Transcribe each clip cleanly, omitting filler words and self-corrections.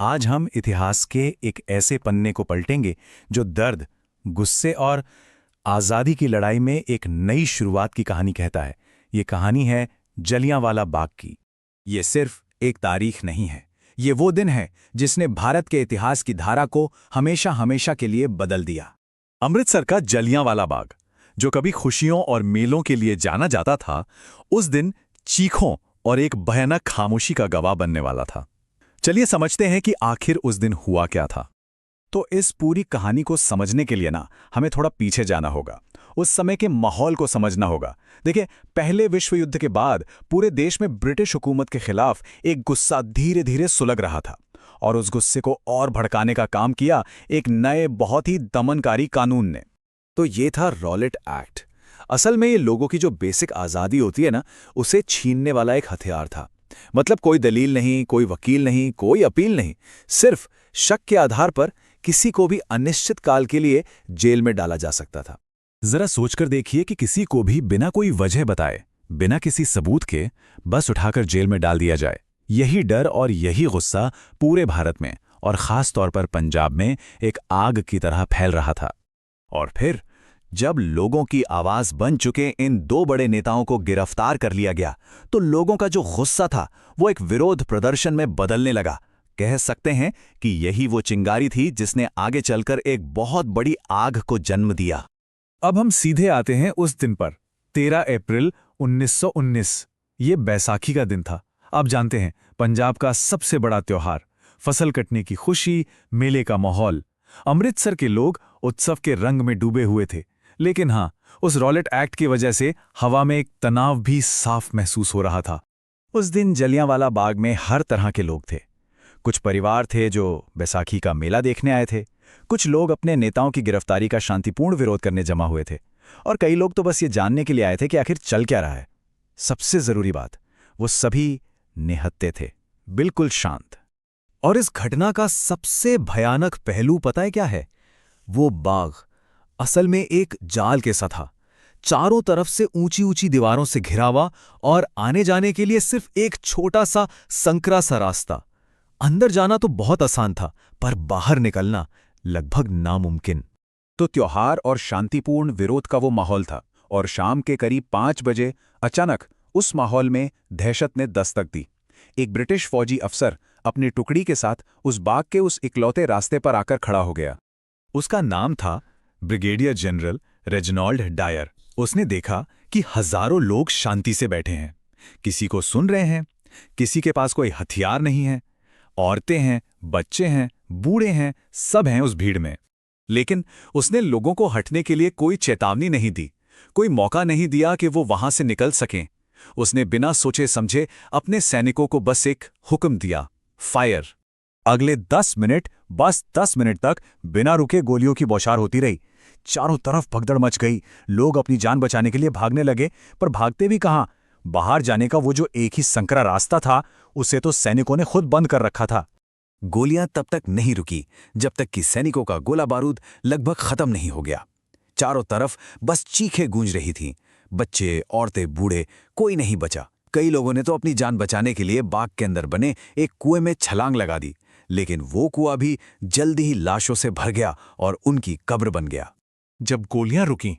आज हम इतिहास के एक ऐसे पन्ने को पलटेंगे जो दर्द, गुस्से और आज़ादी की लड़ाई में एक नई शुरुआत की कहानी कहता है। ये कहानी है जलियांवाला बाग की। ये सिर्फ एक तारीख नहीं है। ये वो दिन है जिसने भारत के इतिहास की धारा को हमेशा हमेशा के लिए बदल दिया। अमृतसर का जलियांवाला बाग, जो कभी खुशियों और मेलों के लिए जाना जाता था, उस दिन चीखों और एक भयानक खामोशी का गवाह बनने वाला था। चलिए समझते हैं कि आखिर उस दिन हुआ क्या था। तो इस पूरी कहानी को समझने के लिए हमें थोड़ा पीछे जाना होगा, उस समय के माहौल को समझना होगा। देखिए, पहले विश्व युद्ध के बाद पूरे देश में ब्रिटिश हुकूमत के खिलाफ एक गुस्सा धीरे धीरे सुलग रहा था, और उस गुस्से को और भड़काने का काम किया एक नए बहुत ही दमनकारी कानून ने। तो ये था रॉलेट एक्ट। असल में ये लोगों की जो बेसिक आज़ादी होती है उसे छीनने वाला एक हथियार था। मतलब कोई दलील नहीं, कोई वकील नहीं, कोई अपील नहीं, सिर्फ शक के आधार पर किसी को भी अनिश्चित काल के लिए जेल में डाला जा सकता था। जरा सोचकर देखिए कि किसी को भी बिना कोई वजह बताए, बिना किसी सबूत के बस उठाकर जेल में डाल दिया जाए। यही डर और यही गुस्सा पूरे भारत में और खास तौर पर पंजाब में एक आग की तरह फैल रहा था। और फिर जब लोगों की आवाज बन चुके इन दो बड़े नेताओं को गिरफ्तार कर लिया गया, तो लोगों का जो गुस्सा था वो एक विरोध प्रदर्शन में बदलने लगा। कह सकते हैं कि यही वो चिंगारी थी जिसने आगे चलकर एक बहुत बड़ी आग को जन्म दिया। अब हम सीधे आते हैं उस दिन पर, 13 अप्रैल 1919। ये बैसाखी का दिन था। आप जानते हैं, पंजाब का सबसे बड़ा त्योहार, फसल कटने की खुशी, मेले का माहौल। अमृतसर के लोग उत्सव के रंग में डूबे हुए थे। लेकिन हाँ, उस रॉलेट एक्ट की वजह से हवा में एक तनाव भी साफ महसूस हो रहा था। उस दिन जलियांवाला बाग में हर तरह के लोग थे। कुछ परिवार थे जो बैसाखी का मेला देखने आए थे, कुछ लोग अपने नेताओं की गिरफ्तारी का शांतिपूर्ण विरोध करने जमा हुए थे, और कई लोग तो बस ये जानने के लिए आए थे कि आखिर चल क्या रहा है। सबसे जरूरी बात, वो सभी निहत्थे थे, बिल्कुल शांत। और इस घटना का सबसे भयानक पहलू पता है क्या है? वो बाग असल में एक जाल के सा था, चारों तरफ से ऊंची ऊंची दीवारों से घिरा हुआ, और आने जाने के लिए सिर्फ एक छोटा सा संकरा सा रास्ता। अंदर जाना तो बहुत आसान था, पर बाहर निकलना लगभग नामुमकिन। तो त्योहार और शांतिपूर्ण विरोध का वो माहौल था, और शाम के करीब 5 बजे अचानक उस माहौल में दहशत ने दस्तक दी। एक ब्रिटिश फौजी अफसर अपनी टुकड़ी के साथ उस बाग के उस इकलौते रास्ते पर आकर खड़ा हो गया। उसका नाम था ब्रिगेडियर जनरल रेजिनाल्ड डायर। उसने देखा कि हजारों लोग शांति से बैठे हैं, किसी को सुन रहे हैं, किसी के पास कोई हथियार नहीं है। औरतें हैं, बच्चे हैं, बूढ़े हैं, सब हैं उस भीड़ में। लेकिन उसने लोगों को हटने के लिए कोई चेतावनी नहीं दी, कोई मौका नहीं दिया कि वो वहां से निकल सकें। उसने बिना सोचे समझे अपने सैनिकों को बस एक हुक्म दिया, फायर। अगले 10 मिनट, बस 10 मिनट तक बिना रुके गोलियों की बौछार होती रही। चारों तरफ भगदड़ मच गई। लोग अपनी जान बचाने के लिए भागने लगे, पर भागते भी कहां? बाहर जाने का वो जो एक ही संकरा रास्ता था, उसे तो सैनिकों ने खुद बंद कर रखा था। गोलियां तब तक नहीं रुकी जब तक कि सैनिकों का गोला बारूद लगभग खत्म नहीं हो गया। चारों तरफ बस चीखें गूंज रही थीं। बच्चे, औरतें, बूढ़े, कोई नहीं बचा। कई लोगों ने तो अपनी जान बचाने के लिए बाग के अंदर बने एक कुएं में छलांग लगा दी, लेकिन वो कुआं भी जल्दी ही लाशों से भर गया और उनकी कब्र बन गया। जब गोलियां रुकीं,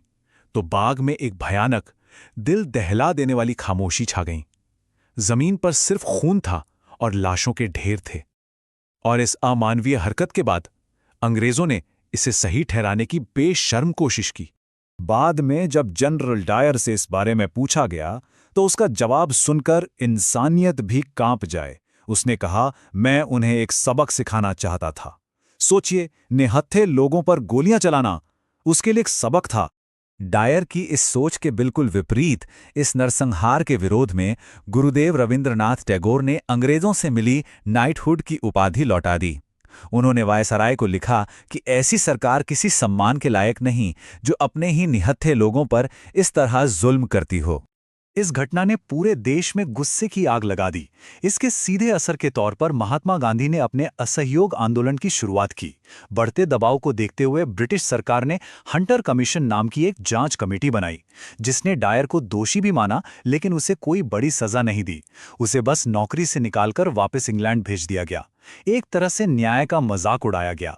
तो बाग में एक भयानक, दिल दहला देने वाली खामोशी छा गई। जमीन पर सिर्फ खून था और लाशों के ढेर थे। और इस अमानवीय हरकत के बाद अंग्रेजों ने इसे सही ठहराने की बेशर्म कोशिश की। बाद में जब जनरल डायर से इस बारे में पूछा गया, तो उसका जवाब सुनकर इंसानियत भी कांप जाए। उसने कहा, मैं उन्हें एक सबक सिखाना चाहता था। सोचिए, निहत्थे लोगों पर गोलियां चलाना उसके लिए एक सबक था। डायर की इस सोच के बिल्कुल विपरीत इस नरसंहार के विरोध में गुरुदेव रविंद्रनाथ टैगोर ने अंग्रेजों से मिली नाइटहुड की उपाधि लौटा दी। उन्होंने वायसराय को लिखा कि ऐसी सरकार किसी सम्मान के लायक नहीं जो अपने ही निहत्थे लोगों पर इस तरह जुल्म करती हो। इस घटना ने पूरे देश में गुस्से की आग लगा दी। इसके सीधे असर के तौर पर महात्मा गांधी ने अपने असहयोग आंदोलन की शुरुआत की। बढ़ते दबाव को देखते हुए ब्रिटिश सरकार ने हंटर कमीशन नाम की एक जांच कमेटी बनाई, जिसने डायर को दोषी भी माना, लेकिन उसे कोई बड़ी सजा नहीं दी। उसे बस नौकरी से निकालकर वापस इंग्लैंड भेज दिया गया। एक तरह से न्याय का मजाक उड़ाया गया।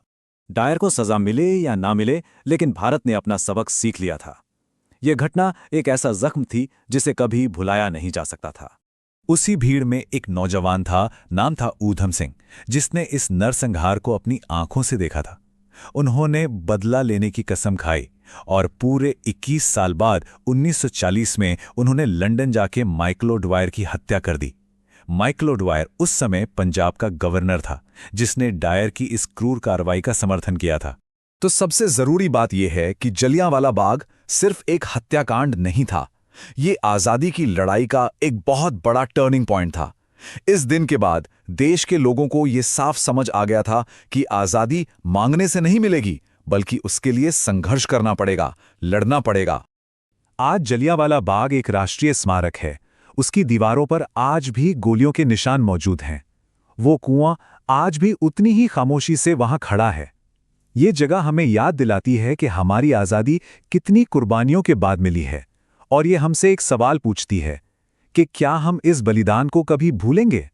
डायर को सजा मिले या ना मिले, लेकिन भारत ने अपना सबक सीख लिया था। यह घटना एक ऐसा जख्म थी जिसे कभी भुलाया नहीं जा सकता था। उसी भीड़ में एक नौजवान था, नाम था ऊधम सिंह, जिसने इस नरसंहार को अपनी आंखों से देखा था। उन्होंने बदला लेने की कसम खाई और पूरे 21 साल बाद 1940 में उन्होंने लंदन जाके माइकल ओडवायर की हत्या कर दी। माइकल ओडवायर उस समय पंजाब का गवर्नर था, जिसने डायर की इस क्रूर कार्रवाई का समर्थन किया था। तो सबसे जरूरी बात यह है कि जलियांवाला बाग सिर्फ एक हत्याकांड नहीं था, ये आजादी की लड़ाई का एक बहुत बड़ा टर्निंग पॉइंट था। इस दिन के बाद देश के लोगों को यह साफ समझ आ गया था कि आजादी मांगने से नहीं मिलेगी, बल्कि उसके लिए संघर्ष करना पड़ेगा, लड़ना पड़ेगा। आज जलियांवाला बाग एक राष्ट्रीय स्मारक है। उसकी दीवारों पर आज भी गोलियों के निशान मौजूद हैं। वो कुआं आज भी उतनी ही खामोशी से वहां खड़ा है। ये जगह हमें याद दिलाती है कि हमारी आज़ादी कितनी कुर्बानियों के बाद मिली है, और ये हमसे एक सवाल पूछती है कि क्या हम इस बलिदान को कभी भूलेंगे।